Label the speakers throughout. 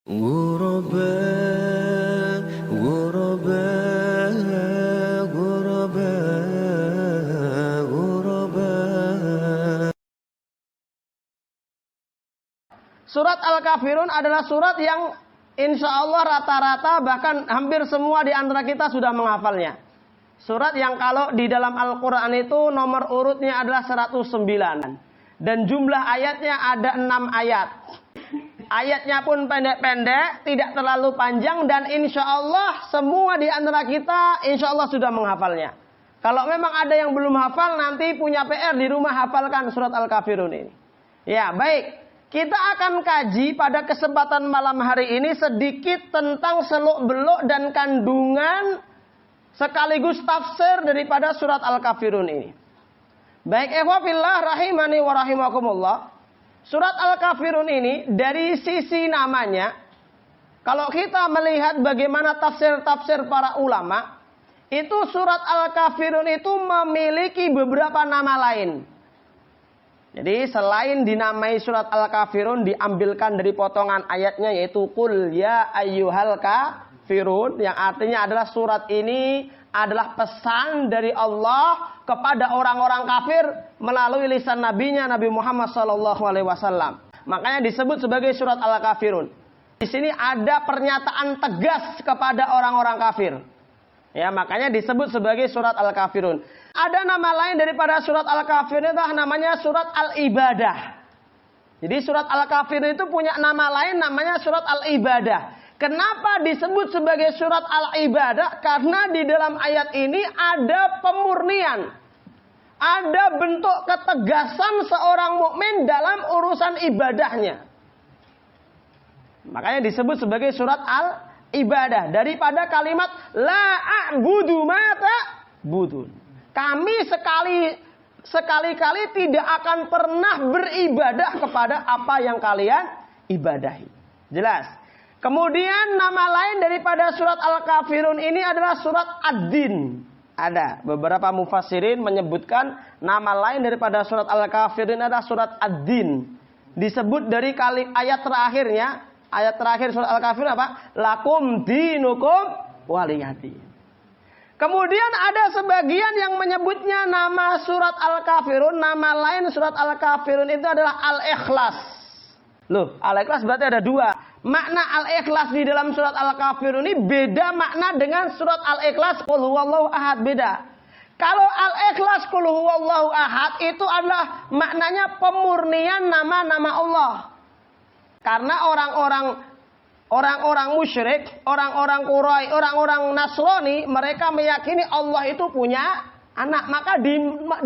Speaker 1: غرباء غرباء غرباء غرباء.
Speaker 2: Surat Al-Kafirun adalah surat yang insya Allah rata-rata bahkan hampir semua di antara kita sudah menghafalnya. Surat yang kalau di dalam Al-Quran itu nomor urutnya adalah 109. Dan jumlah ayatnya ada 6 ayat. Ayatnya pun pendek-pendek, tidak terlalu panjang, dan insya Allah semua di antara kita insya Allah sudah menghafalnya. Kalau memang ada yang belum hafal, nanti punya PR di rumah, hafalkan surat Al-Kafirun ini. Ya, baik. Kita akan kaji pada kesempatan malam hari ini sedikit tentang seluk-beluk dan kandungan sekaligus tafsir daripada surat Al-Kafirun ini. Baik, ikhwafillah rahimani wa rahimakumullah. Surat Al-Kafirun ini dari sisi namanya, kalau kita melihat bagaimana tafsir-tafsir para ulama, itu surat Al-Kafirun itu memiliki beberapa nama lain. Jadi selain dinamai surat Al-Kafirun, diambilkan dari potongan ayatnya yaitu Qul ya ayyuhal kafirun, yang artinya adalah surat ini adalah pesan dari Allah kepada orang-orang kafir melalui lisan nabinya Nabi Muhammad SAW. Makanya disebut sebagai surat Al-Kafirun. Di sini ada pernyataan tegas kepada orang-orang kafir. Ya, makanya disebut sebagai surat Al-Kafirun. Ada nama lain daripada surat Al-Kafirun, itu namanya surat Al-Ibadah. Jadi surat Al-Kafirun itu punya nama lain, namanya surat Al-Ibadah. Kenapa disebut sebagai surat Al-Ibadah? Karena di dalam ayat ini ada pemurnian. Ada bentuk ketegasan seorang mukmin dalam urusan ibadahnya. Makanya disebut sebagai surat Al-Ibadah. Daripada kalimat la a'budu ma ta'budun. Kami sekali-kali tidak akan pernah beribadah kepada apa yang kalian ibadahi. Jelas. Kemudian nama lain daripada surat Al-Kafirun ini adalah surat Ad-Din. Ada beberapa mufassirin menyebutkan nama lain daripada surat Al-Kafirun adalah surat Ad-Din. Disebut dari ayat terakhirnya. Ayat terakhir surat Al-Kafirun apa? Lakum dinukum waliyadin. Kemudian ada sebagian yang menyebutnya nama surat Al-Kafirun. Nama lain surat Al-Kafirun itu adalah Al-Ikhlas. Loh, Al-Ikhlas berarti ada dua. Makna Al-Ikhlas di dalam surat Al-Kafirun ini beda makna dengan surat Al-Ikhlas Qul huwallahu ahad, beda. Kalau Al-Ikhlas Qul huwallahu ahad itu adalah maknanya pemurnian nama-nama Allah. Karena orang-orang musyrik, orang-orang Quraisy, orang-orang Nasrani, mereka meyakini Allah itu punya anak, maka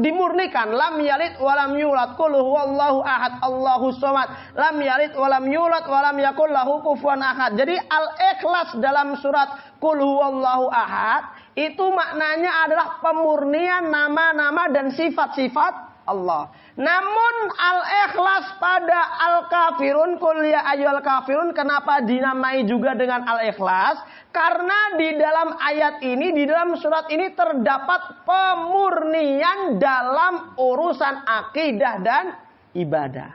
Speaker 2: dimurnikan. Lam yalid walam yulad, qul huwallahu ahad, Allahus samad, lam yalid walam yulad walam yakul lahu kufuwan ahad. Jadi Al-Ikhlas dalam surat qul huwallahu ahad itu maknanya adalah pemurnian nama-nama dan sifat-sifat Allah. Namun Al-Ikhlas pada Al-Kafirun, Qul ya ayyuhal kafirun, kenapa dinamai juga dengan Al-Ikhlas? Karena di dalam ayat ini, di dalam surat ini terdapat pemurnian dalam urusan akidah dan ibadah.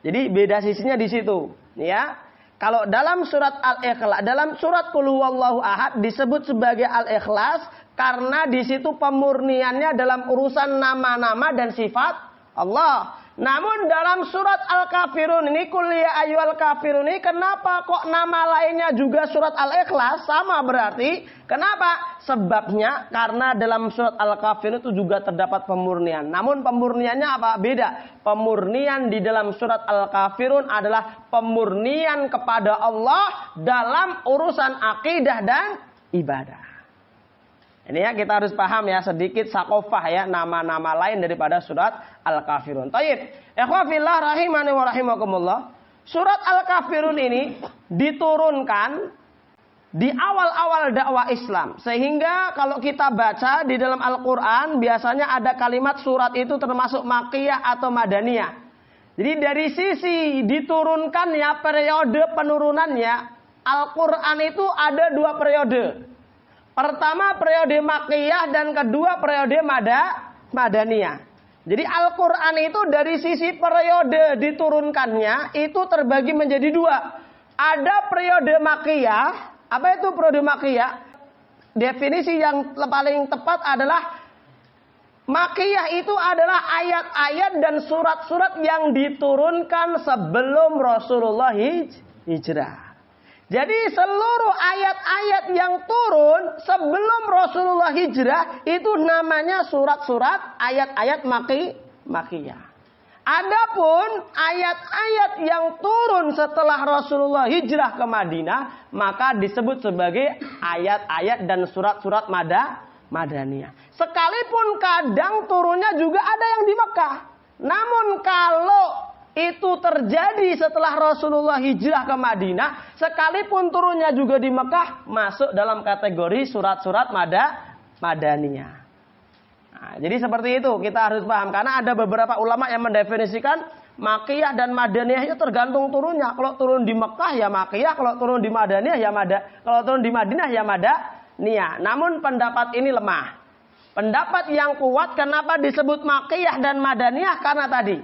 Speaker 2: Jadi beda sisinya di situ, ya. Kalau dalam surat Al-Ikhlas, dalam surat Qul huwallahu ahad disebut sebagai Al-Ikhlas karena di situ pemurniannya dalam urusan nama-nama dan sifat Allah. Namun dalam surat Al-Kafirun ini, Qul ya ayyuhal kafirun ini, kenapa kok nama lainnya juga surat Al-Ikhlas? Sama berarti. Kenapa? Sebabnya karena dalam surat Al-Kafirun itu juga terdapat pemurnian. Namun pemurniannya apa? Beda. Pemurnian di dalam surat Al-Kafirun adalah pemurnian kepada Allah dalam urusan akidah dan ibadah. Ini ya, kita harus paham ya, sedikit sakofah ya, nama-nama lain daripada surat Al-Kafirun. Taib, ikhwafillah rahimani wa rahimakumullah. Surat Al-Kafirun ini diturunkan di awal-awal dakwah Islam. Sehingga kalau kita baca di dalam Al-Quran, biasanya ada kalimat surat itu termasuk Makkiyah atau Madaniyah. Jadi dari sisi diturunkannya, periode penurunannya, Al-Quran itu ada dua periode. Pertama periode Makkiyah dan kedua periode Madaniyah. Jadi Al-Quran itu dari sisi periode diturunkannya itu terbagi menjadi dua. Ada periode Makkiyah. Apa itu periode Makkiyah? Definisi yang paling tepat adalah Makkiyah itu adalah ayat-ayat dan surat-surat yang diturunkan sebelum Rasulullah hijrah. Jadi seluruh ayat-ayat yang turun sebelum Rasulullah hijrah itu namanya surat-surat ayat-ayat Makkiyah. Adapun ayat-ayat yang turun setelah Rasulullah hijrah ke Madinah, maka disebut sebagai ayat-ayat dan surat-surat Madaniyah. Sekalipun kadang turunnya juga ada yang di Mekah. Namun kalau itu terjadi setelah Rasulullah hijrah ke Madinah, sekalipun turunnya juga di Mekah, masuk dalam kategori surat-surat Madaniyah. Nah, jadi seperti itu kita harus paham, karena ada beberapa ulama yang mendefinisikan Makkiyah dan Madaniyah itu tergantung turunnya. Kalau turun di Mekah ya Makkiyah, kalau turun di Madaniyah ya kalau turun di Madinah ya Madaniyah. Namun pendapat ini lemah. Pendapat yang kuat kenapa disebut Makkiyah dan Madaniyah, karena tadi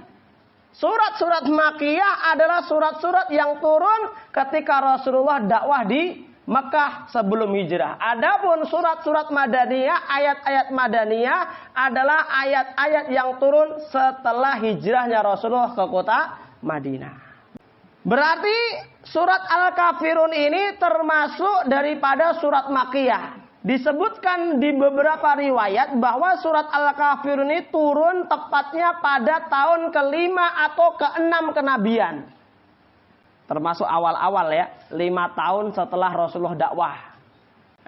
Speaker 2: surat-surat Makkiyah adalah surat-surat yang turun ketika Rasulullah dakwah di Mekah sebelum hijrah. Adapun surat-surat Madaniyah, ayat-ayat Madaniyah adalah ayat-ayat yang turun setelah hijrahnya Rasulullah ke kota Madinah. Berarti surat Al-Kafirun ini termasuk daripada surat Makkiyah. Disebutkan di beberapa riwayat bahwa surat Al-Kafirun ini turun tepatnya pada tahun ke-5 atau ke-6 kenabian. Termasuk awal-awal ya, 5 tahun setelah Rasulullah dakwah.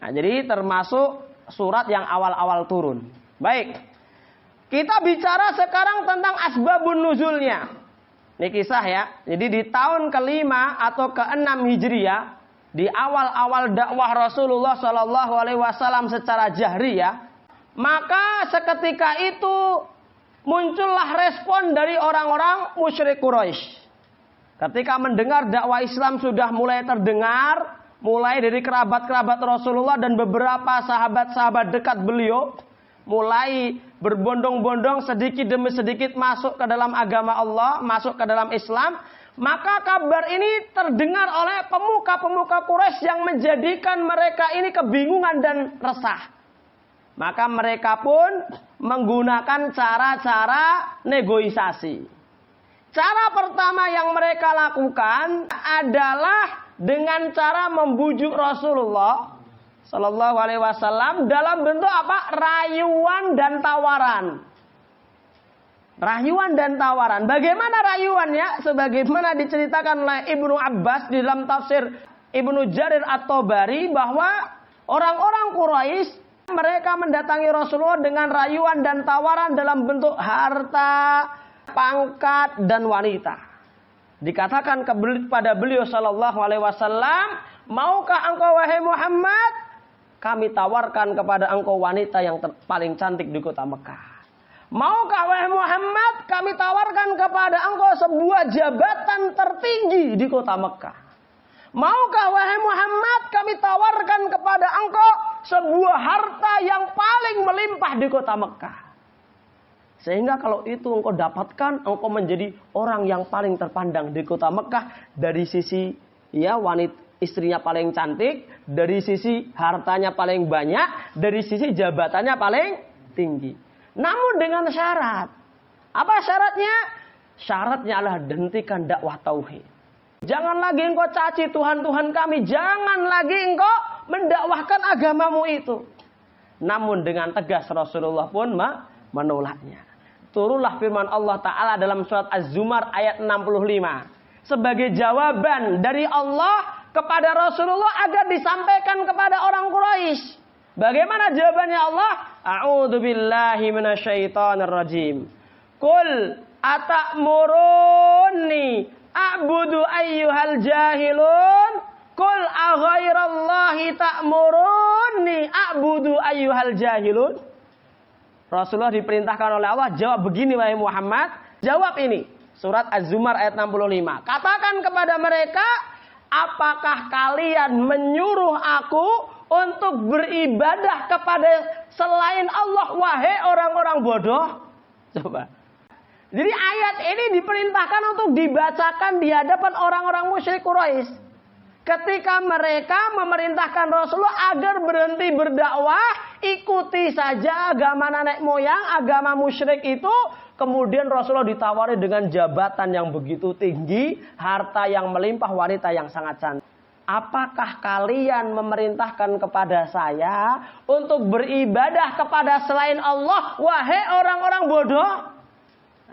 Speaker 2: Nah, jadi termasuk surat yang awal-awal turun. Baik, kita bicara sekarang tentang asbabun nuzulnya. Ini kisah ya. Jadi di tahun ke-5 atau ke-6 Hijriah, di awal-awal dakwah Rasulullah SAW secara jahriyah, maka seketika itu muncullah respon dari orang-orang musyrik Quraisy. Ketika mendengar dakwah Islam sudah mulai terdengar, mulai dari kerabat-kerabat Rasulullah dan beberapa sahabat-sahabat dekat beliau, mulai berbondong-bondong sedikit demi sedikit masuk ke dalam agama Allah, masuk ke dalam Islam, maka kabar ini terdengar oleh pemuka-pemuka Quraisy yang menjadikan mereka ini kebingungan dan resah. Maka mereka pun menggunakan cara-cara negosiasi. Cara pertama yang mereka lakukan adalah dengan cara membujuk Rasulullah Sallallahu Alaihi Wasallam dalam bentuk apa? Rayuan dan tawaran. Rayuan dan tawaran. Bagaimana rayuannya? Sebagaimana diceritakan oleh Ibnu Abbas di dalam tafsir Ibnu Jarir At-Tabari, bahwa orang-orang Quraisy mereka mendatangi Rasulullah dengan rayuan dan tawaran dalam bentuk harta, pangkat dan wanita. Dikatakan kepada beliau Sallallahu Alaihi Wasallam, maukah engkau wahai Muhammad, kami tawarkan kepada engkau wanita yang paling cantik di kota Mekah. Maukah wahai Muhammad, kami tawarkan kepada engkau sebuah jabatan tertinggi di kota Mekah. Maukah wahai Muhammad, kami tawarkan kepada engkau sebuah harta yang paling melimpah di kota Mekah. Sehingga kalau itu engkau dapatkan, engkau menjadi orang yang paling terpandang di kota Mekah dari sisi ya wanita istrinya paling cantik, dari sisi hartanya paling banyak, dari sisi jabatannya paling tinggi. Namun dengan syarat. Apa syaratnya? Syaratnya adalah hentikan dakwah tauhid. Jangan lagi engkau caci Tuhan-Tuhan kami, jangan lagi engkau mendakwahkan agamamu itu. Namun dengan tegas Rasulullah pun menolaknya. Turunlah firman Allah Ta'ala dalam surat Az-Zumar ayat 65. Sebagai jawaban dari Allah kepada Rasulullah agar disampaikan kepada orang Quraisy. Bagaimana jawabannya Allah? A'udzu billahi minasyaitonir rajim. Qul atamuruni a'budu ayyuhal jahilun? Qul aghairallahi ta'muruni a'budu ayyuhal jahilun? Rasulullah diperintahkan oleh Allah jawab begini wahai Muhammad, jawab ini. Surat Az-Zumar ayat 65. Katakan kepada mereka, apakah kalian menyuruh aku untuk beribadah kepada selain Allah wahai orang-orang bodoh? Coba. Jadi ayat ini diperintahkan untuk dibacakan di hadapan orang-orang musyrik Quraisy. ketika mereka memerintahkan Rasulullah agar berhenti berdakwah, ikuti saja agama nenek moyang, agama musyrik itu. Kemudian Rasulullah ditawari dengan jabatan yang begitu tinggi, harta yang melimpah, wanita yang sangat cantik. Apakah kalian memerintahkan kepada saya untuk beribadah kepada selain Allah, wahai orang-orang bodoh?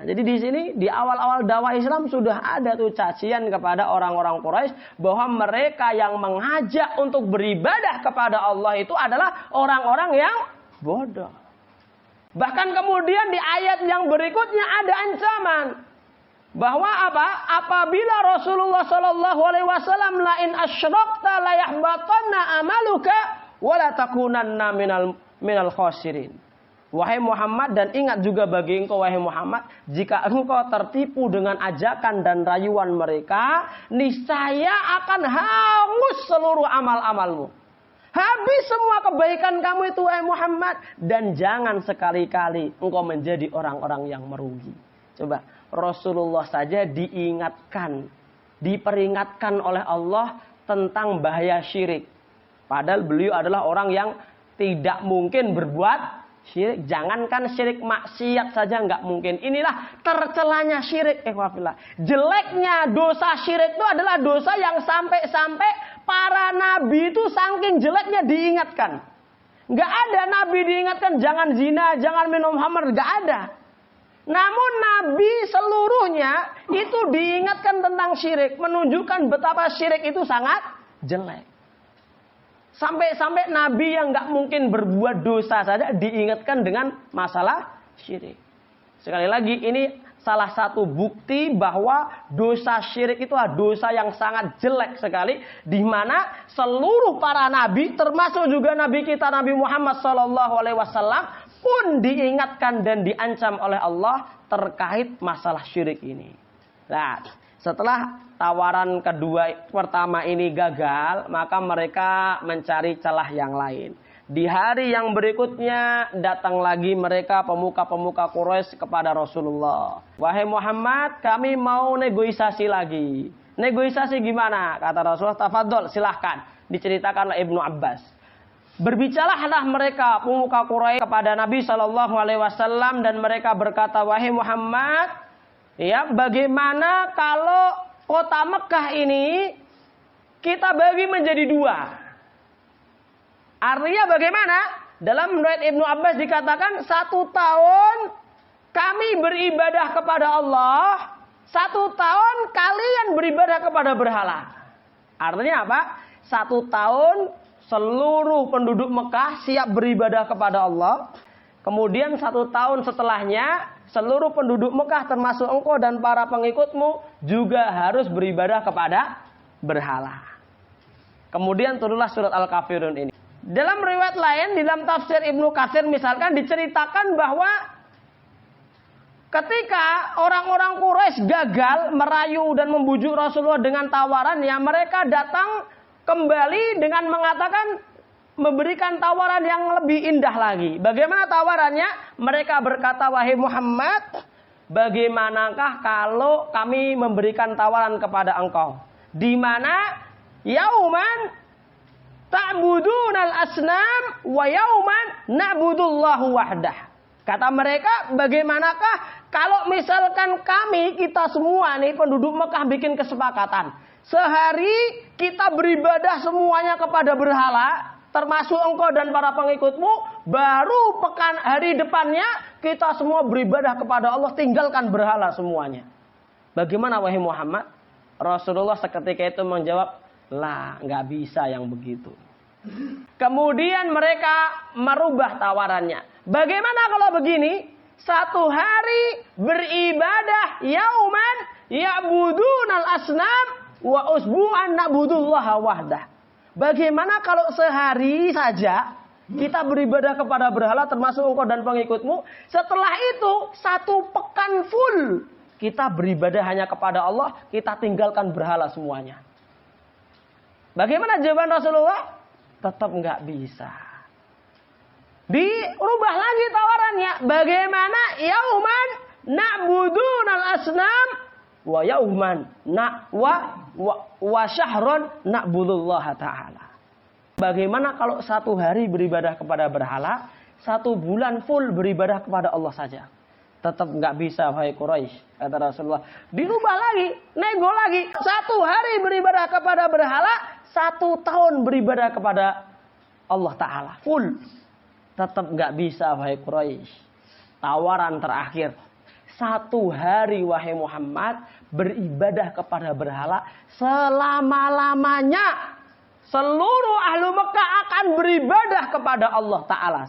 Speaker 2: Nah, jadi di sini di awal-awal dakwah Islam sudah ada tuh cacian kepada orang-orang Quraisy bahwa mereka yang mengajak untuk beribadah kepada Allah itu adalah orang-orang yang bodoh. Bahkan kemudian di ayat yang berikutnya ada ancaman bahwa apa? Apabila Rasulullah Shallallahu Alaihi Wasallam la in asyrakta la yahbatanna amaluka wa la takunanna minal khasirin. Wahai Muhammad, dan ingat juga bagi engkau wahai Muhammad, jika engkau tertipu dengan ajakan dan rayuan mereka, niscaya akan hangus seluruh amal-amalmu. Habis semua kebaikan kamu itu wahai Muhammad, dan jangan sekali-kali engkau menjadi orang-orang yang merugi. Coba, Rasulullah saja diingatkan, diperingatkan oleh Allah tentang bahaya syirik. Padahal beliau adalah orang yang tidak mungkin berbuat syirik. Jangankan syirik maksiat saja nggak mungkin. Inilah tercelanya syirik. Jeleknya dosa syirik itu adalah dosa yang sampai-sampai para nabi itu saking jeleknya diingatkan. Nggak ada nabi diingatkan jangan zina, jangan minum khamr, nggak ada. Namun nabi seluruhnya itu diingatkan tentang syirik, menunjukkan betapa syirik itu sangat jelek. Sampai-sampai nabi yang nggak mungkin berbuat dosa saja diingatkan dengan masalah syirik. Sekali lagi ini salah satu bukti bahwa dosa syirik itu adalah dosa yang sangat jelek sekali, di mana seluruh para nabi termasuk juga nabi kita Nabi Muhammad SAW pun diingatkan dan diancam oleh Allah terkait masalah syirik ini. Nah, setelah tawaran pertama ini gagal, maka mereka mencari celah yang lain. Di hari yang berikutnya datang lagi mereka pemuka-pemuka Quraisy kepada Rasulullah. Wahai Muhammad, kami mau negosiasi lagi. Negosiasi gimana? Kata Rasulullah, tafadhol, silahkan. Diceritakan oleh Ibnu Abbas. Berbicaralah mereka pemuka Quraisy kepada Nabi Shallallahu Alaihi Wasallam dan mereka berkata, wahai Muhammad, ya, bagaimana kalau kota Mekah ini kita bagi menjadi dua? Artinya bagaimana? Dalam riwayat Ibnu Abbas dikatakan 1 tahun kami beribadah kepada Allah, 1 tahun kalian beribadah kepada berhala. Artinya apa? 1 tahun seluruh penduduk Mekah siap beribadah kepada Allah. Kemudian 1 tahun setelahnya seluruh penduduk Mekah termasuk engkau dan para pengikutmu juga harus beribadah kepada berhala. Kemudian turunlah surat Al-Kafirun ini. Dalam riwayat lain, dalam tafsir Ibnu Katsir misalkan diceritakan bahwa ketika orang-orang Quraisy gagal merayu dan membujuk Rasulullah dengan tawaran, ya mereka datang kembali dengan mengatakan, memberikan tawaran yang lebih indah lagi. Bagaimana tawarannya? Mereka berkata, wahai Muhammad, bagaimanakah kalau kami memberikan tawaran kepada engkau, di mana yauman ta'budunal asnam wa yauman na'budullahu wahdah. Kata mereka, bagaimanakah kalau misalkan kita semua nih penduduk Mekah bikin kesepakatan, sehari kita beribadah semuanya kepada berhala, termasuk engkau dan para pengikutmu, baru hari depannya kita semua beribadah kepada Allah, tinggalkan berhala semuanya. Bagaimana wahai Muhammad? Rasulullah seketika itu menjawab, lah, nggak bisa yang begitu. Kemudian mereka merubah tawarannya. Bagaimana kalau begini? 1 hari beribadah yauman ya'budunal asnam wa usbu'an na'budullaha wahdah. Bagaimana kalau sehari saja kita beribadah kepada berhala termasuk engkau dan pengikutmu, setelah itu 1 pekan full kita beribadah hanya kepada Allah, kita tinggalkan berhala semuanya. Bagaimana jawaban Rasulullah? Tetap nggak bisa. Dirubah lagi tawarannya. Bagaimana yauman na'budunal asnam wa yauman wa syahron na'budullaha ta'ala. Bagaimana kalau 1 hari beribadah kepada berhala, 1 bulan full beribadah kepada Allah saja? Tetap nggak bisa, wahai Quraisy, kata Rasulullah. Dirubah lagi, nego lagi. 1 hari beribadah kepada berhala, 1 tahun beribadah kepada Allah Ta'ala. Full. Tetap nggak bisa, wahai Quraisy. Tawaran terakhir. 1 hari, wahai Muhammad, beribadah kepada berhala selama-lamanya. Seluruh ahlu Mekah akan beribadah kepada Allah Ta'ala.